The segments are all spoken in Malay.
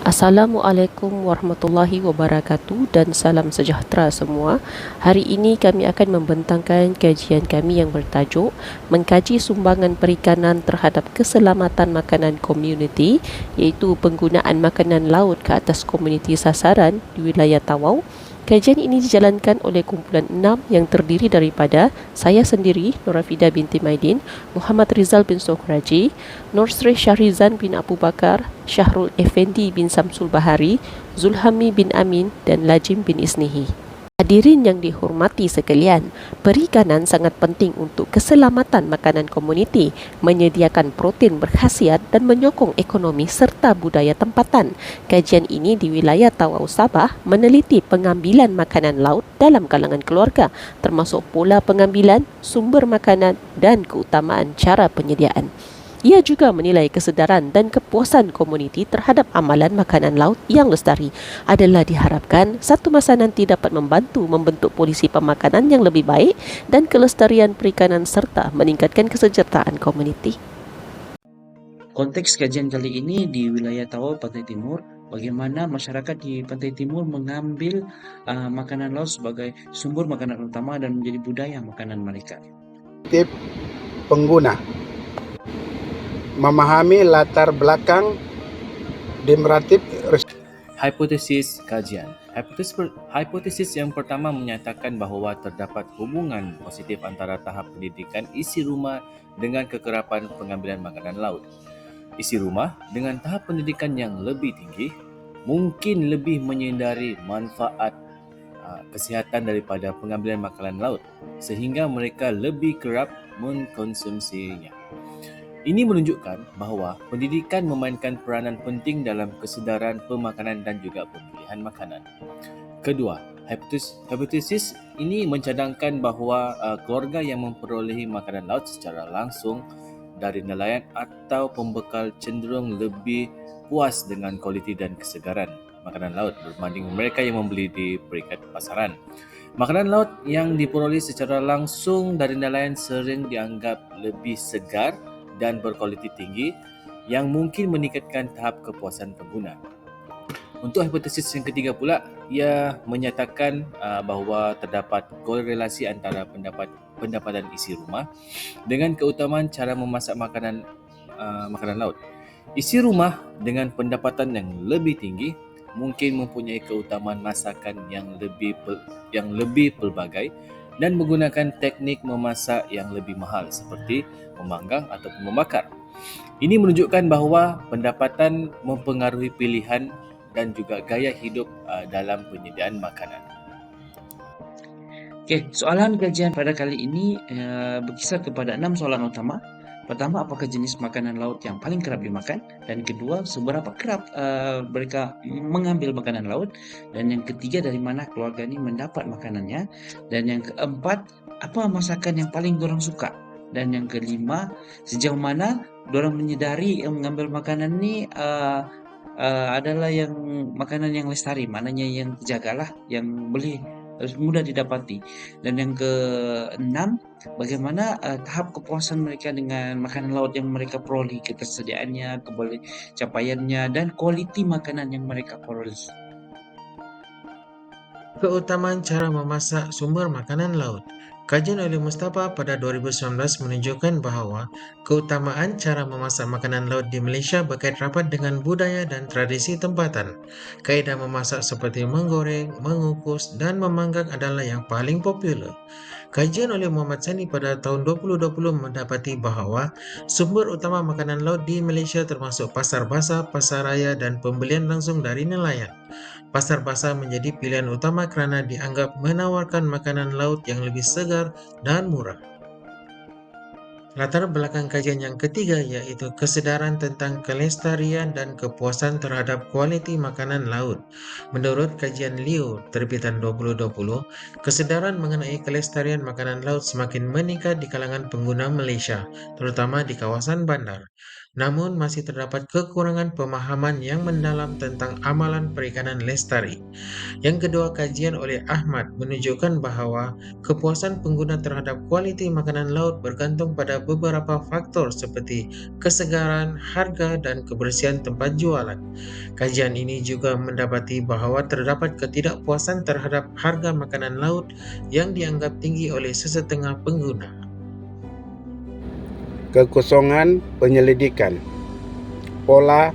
Assalamualaikum warahmatullahi wabarakatuh dan salam sejahtera semua. Hari ini kami akan membentangkan kajian kami yang bertajuk Mengkaji Sumbangan Perikanan Terhadap Keselamatan Makanan Komuniti, iaitu penggunaan makanan laut ke atas komuniti sasaran di wilayah Tawau. Kajian ini dijalankan oleh kumpulan 6 yang terdiri daripada saya sendiri, Norafida binti Maidin, Muhammad Rizal bin Sokraji, Nur Sri Syahrizan bin Abu Bakar, Syahrul Effendi bin Samsul Bahari, Zulhami bin Amin dan Lajim bin Isnihi. Hadirin yang dihormati sekalian, perikanan sangat penting untuk keselamatan makanan komuniti, menyediakan protein berkhasiat dan menyokong ekonomi serta budaya tempatan. Kajian ini di wilayah Tawau Sabah meneliti pengambilan makanan laut dalam kalangan keluarga, termasuk pola pengambilan, sumber makanan dan keutamaan cara penyediaan. Ia juga menilai kesedaran dan kepuasan komuniti terhadap amalan makanan laut yang lestari. Adalah diharapkan satu masa nanti dapat membantu membentuk polisi pemakanan yang lebih baik dan kelestarian perikanan serta meningkatkan kesejahteraan komuniti. Konteks kajian kali ini di wilayah Tawau, Pantai Timur, bagaimana masyarakat di Pantai Timur mengambil makanan laut sebagai sumber makanan utama dan menjadi budaya makanan mereka. Tip pengguna memahami latar belakang demaratif. Hipotesis kajian. Hipotesis yang pertama menyatakan bahawa terdapat hubungan positif antara tahap pendidikan isi rumah dengan kekerapan pengambilan makanan laut. Isi rumah dengan tahap pendidikan yang lebih tinggi mungkin lebih menyedari manfaat kesihatan daripada pengambilan makanan laut sehingga mereka lebih kerap mengkonsumsinya. Ini menunjukkan bahawa pendidikan memainkan peranan penting dalam kesedaran pemakanan dan juga pemilihan makanan. Kedua, hipotesis ini mencadangkan bahawa keluarga yang memperolehi makanan laut secara langsung dari nelayan atau pembekal cenderung lebih puas dengan kualiti dan kesegaran makanan laut berbanding mereka yang membeli di peringkat pasaran. Makanan laut yang diperoleh secara langsung dari nelayan sering dianggap lebih segar dan berkualiti tinggi yang mungkin meningkatkan tahap kepuasan pengguna. Untuk hipotesis yang ketiga pula, ia menyatakan bahawa terdapat korelasi antara pendapatan isi rumah dengan keutamaan cara memasak makanan laut. Isi rumah dengan pendapatan yang lebih tinggi mungkin mempunyai keutamaan masakan yang lebih pelbagai dan menggunakan teknik memasak yang lebih mahal seperti memanggang ataupun membakar. Ini menunjukkan bahawa pendapatan mempengaruhi pilihan dan juga gaya hidup dalam penyediaan makanan. Oke, soalan kajian pada kali ini berkisar kepada 6 soalan utama. Pertama, apakah jenis makanan laut yang paling kerap dimakan? Dan kedua, seberapa kerap mereka mengambil makanan laut? Dan yang ketiga, dari mana keluarga ini mendapat makanannya? Dan yang keempat, apa masakan yang paling dorang suka? Dan yang kelima, sejauh mana dorang menyadari yang mengambil makanan ini adalah yang makanan yang lestari, maknanya yang terjagalah, yang boleh mudah didapati. Dan yang keenam, bagaimana tahap kepuasan mereka dengan makanan laut yang mereka peroleh, ketersediaannya, capaiannya, dan kualiti makanan yang mereka peroleh. Keutamaan cara memasak sumber makanan laut. Kajian oleh Mustafa pada 2019 menunjukkan bahawa keutamaan cara memasak makanan laut di Malaysia berkait rapat dengan budaya dan tradisi tempatan. Kaedah memasak seperti menggoreng, mengukus, dan memanggang adalah yang paling popular. Kajian oleh Muhammad Sani pada tahun 2020 mendapati bahawa sumber utama makanan laut di Malaysia termasuk pasar basah, pasar raya, dan pembelian langsung dari nelayan. Pasar basah menjadi pilihan utama kerana dianggap menawarkan makanan laut yang lebih segar dan murah. Latar belakang kajian yang ketiga iaitu kesedaran tentang kelestarian dan kepuasan terhadap kualiti makanan laut. Menurut kajian Leo terbitan 2020, kesedaran mengenai kelestarian makanan laut semakin meningkat di kalangan pengguna Malaysia, terutama di kawasan bandar. namun masih terdapat kekurangan pemahaman yang mendalam tentang amalan perikanan lestari. Yang kedua, kajian oleh Ahmad menunjukkan bahwa kepuasan pengguna terhadap kualiti makanan laut bergantung pada beberapa faktor seperti kesegaran, harga, dan kebersihan tempat jualan. Kajian ini juga mendapati bahwa terdapat ketidakpuasan terhadap harga makanan laut yang dianggap tinggi oleh sesetengah pengguna. Kekosongan penyelidikan, pola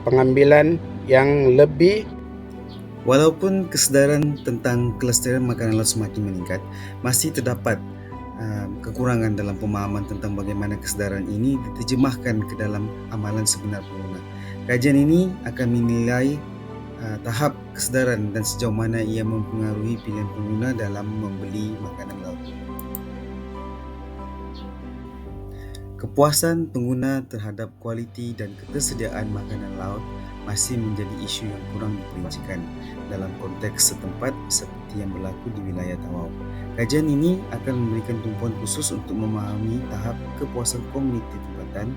pengambilan yang lebih. Walaupun kesedaran tentang kelestarian makanan laut semakin meningkat, masih terdapat kekurangan dalam pemahaman tentang bagaimana kesedaran ini diterjemahkan ke dalam amalan sebenar pengguna. Kajian ini akan menilai tahap kesedaran dan sejauh mana ia mempengaruhi pilihan pengguna dalam membeli makanan laut. Kepuasan pengguna terhadap kualiti dan ketersediaan makanan laut masih menjadi isu yang kurang diperincikan dalam konteks setempat seperti yang berlaku di wilayah Tawau. Kajian ini akan memberikan tumpuan khusus untuk memahami tahap kepuasan komuniti tempatan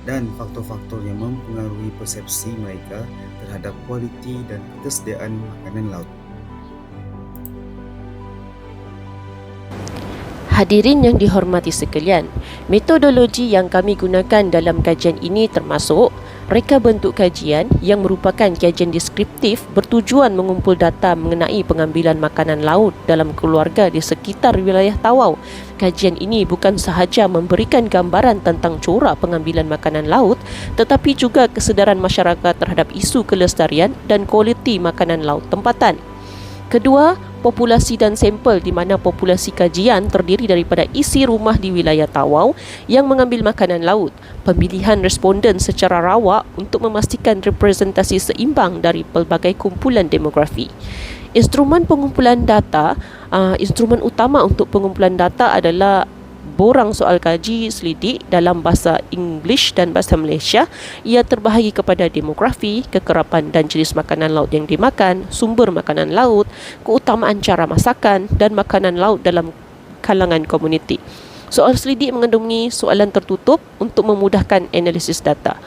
dan faktor-faktor yang mempengaruhi persepsi mereka terhadap kualiti dan ketersediaan makanan laut. Hadirin yang dihormati sekalian, metodologi yang kami gunakan dalam kajian ini termasuk reka bentuk kajian yang merupakan kajian deskriptif bertujuan mengumpul data mengenai pengambilan makanan laut dalam keluarga di sekitar wilayah Tawau. Kajian ini bukan sahaja memberikan gambaran tentang corak pengambilan makanan laut, tetapi juga kesedaran masyarakat terhadap isu kelestarian dan kualiti makanan laut tempatan. Kedua, populasi dan sampel di mana populasi kajian terdiri daripada isi rumah di wilayah Tawau yang mengambil makanan laut. Pemilihan responden secara rawak untuk memastikan representasi seimbang dari pelbagai kumpulan demografi. Instrumen pengumpulan data, instrumen utama untuk pengumpulan data adalah borang soal kaji selidik dalam bahasa Inggeris dan bahasa Malaysia. Ia terbahagi kepada demografi, kekerapan dan jenis makanan laut yang dimakan, sumber makanan laut, keutamaan cara masakan dan makanan laut dalam kalangan komuniti. Soal selidik mengandungi soalan tertutup untuk memudahkan analisis data.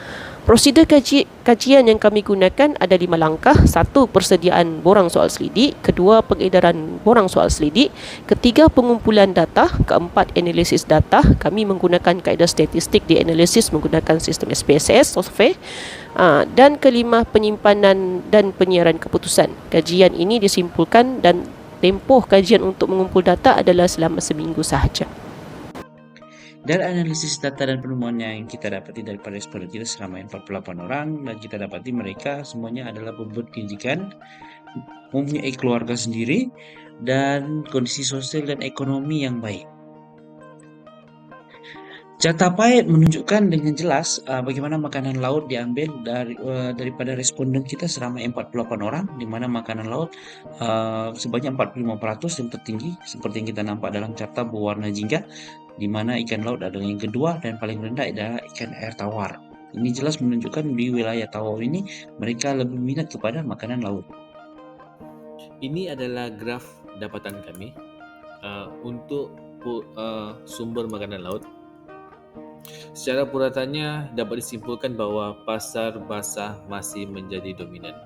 Prosedur kajian yang kami gunakan ada 5 langkah. 1. Persediaan borang soal selidik. 2. Pengedaran borang soal selidik. 3. Pengumpulan data. 4. Analisis data. Kami menggunakan kaedah statistik di analisis menggunakan sistem SPSS software. Dan 5. Penyimpanan dan penyiaran keputusan. Kajian ini disimpulkan dan tempoh kajian untuk mengumpul data adalah selama seminggu sahaja. Dari analisis data dan penemuannya yang kita dapati daripada responden kita selama 48 orang, dan kita dapati mereka semuanya adalah berpendidikan, mempunyai keluarga sendiri, dan kondisi sosial dan ekonomi yang baik. Catatan menunjukkan dengan jelas bagaimana makanan laut diambil daripada responden kita selama 48 orang, di mana makanan laut sebanyak 45% yang tertinggi seperti yang kita nampak dalam carta berwarna jingga, di mana ikan laut adalah yang kedua dan paling rendah adalah ikan air tawar. Ini jelas menunjukkan di wilayah Tawau ini mereka lebih minat kepada makanan laut. Ini adalah graf dapatan kami untuk sumber makanan laut. Secara puratannya dapat disimpulkan bahawa pasar basah masih menjadi dominan.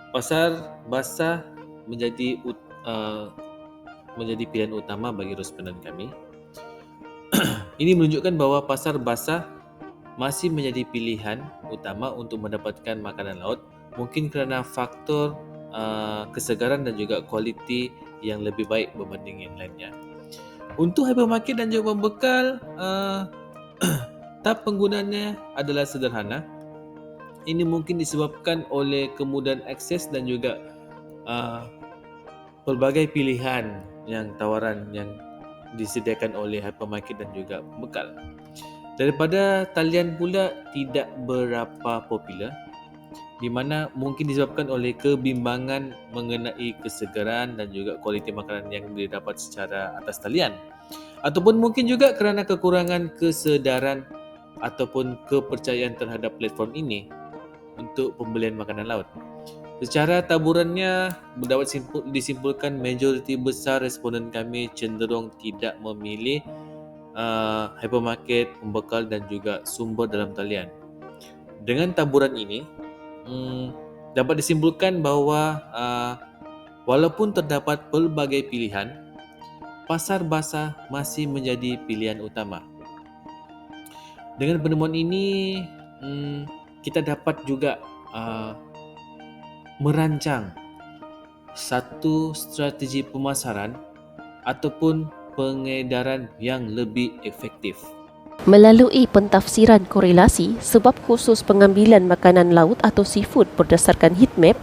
Pasar basah menjadi pilihan utama bagi responden kami. Ini menunjukkan bahawa pasar basah masih menjadi pilihan utama untuk mendapatkan makanan laut, mungkin kerana faktor kesegaran dan juga kualiti yang lebih baik berbanding yang lainnya. Untuk hypermarket dan juga pembekal, tahap penggunaannya adalah sederhana. Ini mungkin disebabkan oleh kemudahan akses dan juga pelbagai pilihan tawaran yang disediakan oleh hypermarket dan juga pembekal. Daripada talian pula tidak berapa popular, di mana mungkin disebabkan oleh kebimbangan mengenai kesegaran dan juga kualiti makanan yang didapat secara atas talian, ataupun mungkin juga kerana kekurangan kesedaran ataupun kepercayaan terhadap platform ini untuk pembelian makanan laut. Secara taburannya dapat disimpulkan majoriti besar responden kami cenderung tidak memilih hypermarket, pembekal dan juga sumber dalam talian. Dengan taburan ini, dapat disimpulkan bahawa walaupun terdapat pelbagai pilihan, pasar basah masih menjadi pilihan utama. Dengan penemuan ini, kita dapat juga merancang satu strategi pemasaran ataupun pengedaran yang lebih efektif. Melalui pentafsiran korelasi sebab khusus pengambilan makanan laut atau seafood berdasarkan heatmap,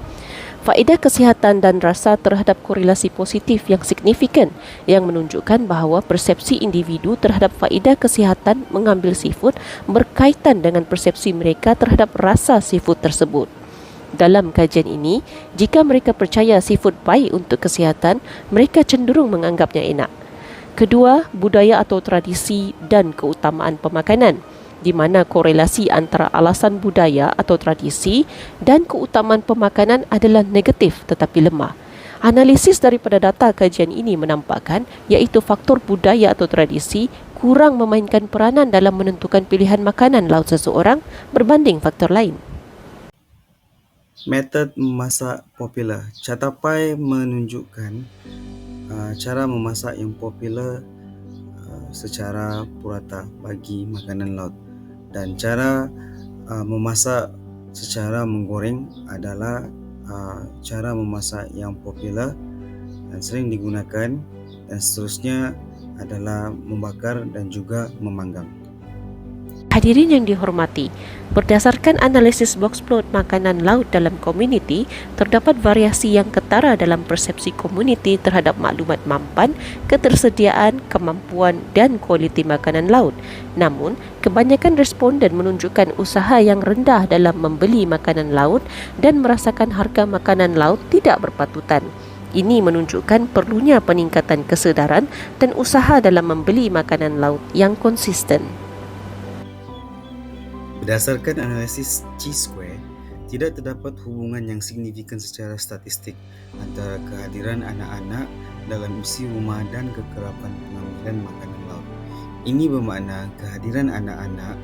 faedah kesihatan dan rasa terhadap korelasi positif yang signifikan yang menunjukkan bahawa persepsi individu terhadap faedah kesihatan mengambil seafood berkaitan dengan persepsi mereka terhadap rasa seafood tersebut. Dalam kajian ini, jika mereka percaya seafood baik untuk kesihatan, mereka cenderung menganggapnya enak. Kedua, budaya atau tradisi dan keutamaan pemakanan, di mana korelasi antara alasan budaya atau tradisi dan keutamaan pemakanan adalah negatif tetapi lemah. Analisis daripada data kajian ini menampakkan iaitu faktor budaya atau tradisi kurang memainkan peranan dalam menentukan pilihan makanan laut seseorang berbanding faktor lain. Metod memasak popular. Catatpai menunjukkan cara memasak yang popular secara purata bagi makanan laut, dan cara memasak secara menggoreng adalah cara memasak yang popular dan sering digunakan, dan seterusnya adalah membakar dan juga memanggang. Hadirin yang dihormati, berdasarkan analisis box plot makanan laut dalam komuniti, terdapat variasi yang ketara dalam persepsi komuniti terhadap maklumat mampan, ketersediaan, kemampuan dan kualiti makanan laut. Namun, kebanyakan responden menunjukkan usaha yang rendah dalam membeli makanan laut dan merasakan harga makanan laut tidak berpatutan. Ini menunjukkan perlunya peningkatan kesedaran dan usaha dalam membeli makanan laut yang konsisten. Berdasarkan analisis Chi-square, tidak terdapat hubungan yang signifikan secara statistik antara kehadiran anak-anak dalam isi rumah dan kekerapan pengambilan makanan laut. Ini bermakna kehadiran anak-anak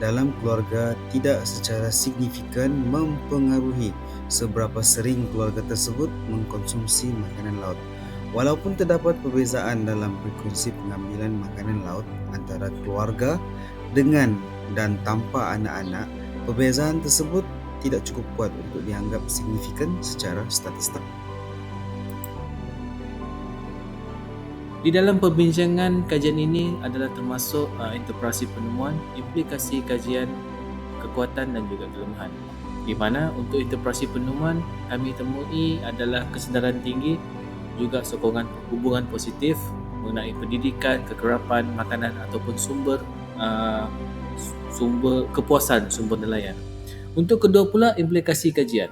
dalam keluarga tidak secara signifikan mempengaruhi seberapa sering keluarga tersebut mengkonsumsi makanan laut. Walaupun terdapat perbezaan dalam frekuensi pengambilan makanan laut antara keluarga dengan dan tanpa anak-anak, perbezaan tersebut tidak cukup kuat untuk dianggap signifikan secara statistik. Di dalam perbincangan kajian ini adalah termasuk interpretasi penemuan, implikasi kajian, kekuatan dan juga kelemahan. Di mana untuk interpretasi penemuan kami temui adalah kesedaran tinggi, juga sokongan hubungan positif mengenai pendidikan, kekerapan makanan ataupun sumber kepuasan sumber nelayan. Untuk kedua pula implikasi kajian,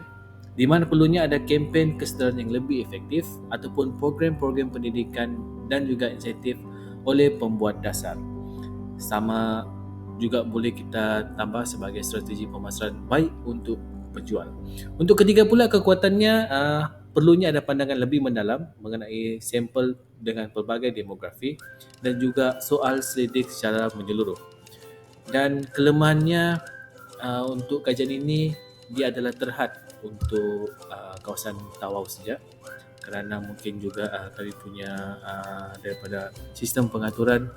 di mana perlunya ada kempen kesedaran yang lebih efektif ataupun program-program pendidikan dan juga insentif oleh pembuat dasar. Sama juga boleh kita tambah sebagai strategi pemasaran baik untuk penjual. Untuk ketiga pula kekuatannya, perlunya ada pandangan lebih mendalam mengenai sampel dengan pelbagai demografi dan juga soal selidik secara menyeluruh. Dan kelemahannya untuk kajian ini, dia adalah terhad untuk kawasan Tawau saja, kerana mungkin juga kami punya daripada sistem pengaturan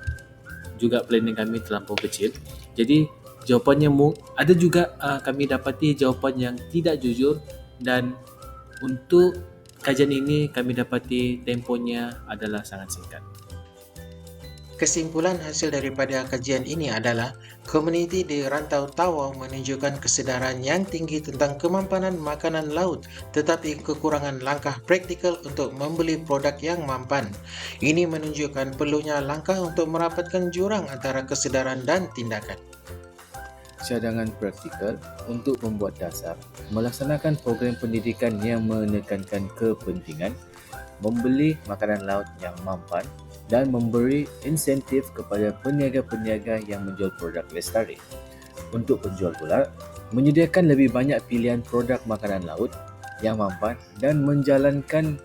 juga planning kami terlampau kecil. Jadi jawapannya ada juga kami dapati jawapan yang tidak jujur, dan untuk kajian ini kami dapati temponya adalah sangat singkat. Kesimpulan hasil daripada kajian ini adalah komuniti di Rantau Tawau menunjukkan kesedaran yang tinggi tentang kemampanan makanan laut tetapi kekurangan langkah praktikal untuk membeli produk yang mampan. Ini menunjukkan perlunya langkah untuk merapatkan jurang antara kesedaran dan tindakan. Cadangan praktikal untuk pembuat dasar melaksanakan program pendidikan yang menekankan kepentingan membeli makanan laut yang mampan dan memberi insentif kepada peniaga-peniaga yang menjual produk lestari. Untuk penjual pula, menyediakan lebih banyak pilihan produk makanan laut yang mampan dan menjalankan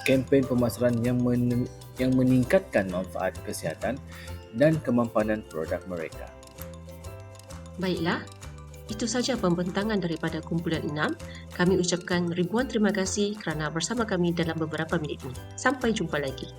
kempen pemasaran yang yang meningkatkan manfaat kesihatan dan kemampanan produk mereka. Baiklah, itu saja pembentangan daripada kumpulan 6. Kami ucapkan ribuan terima kasih kerana bersama kami dalam beberapa minit ini. Sampai jumpa lagi.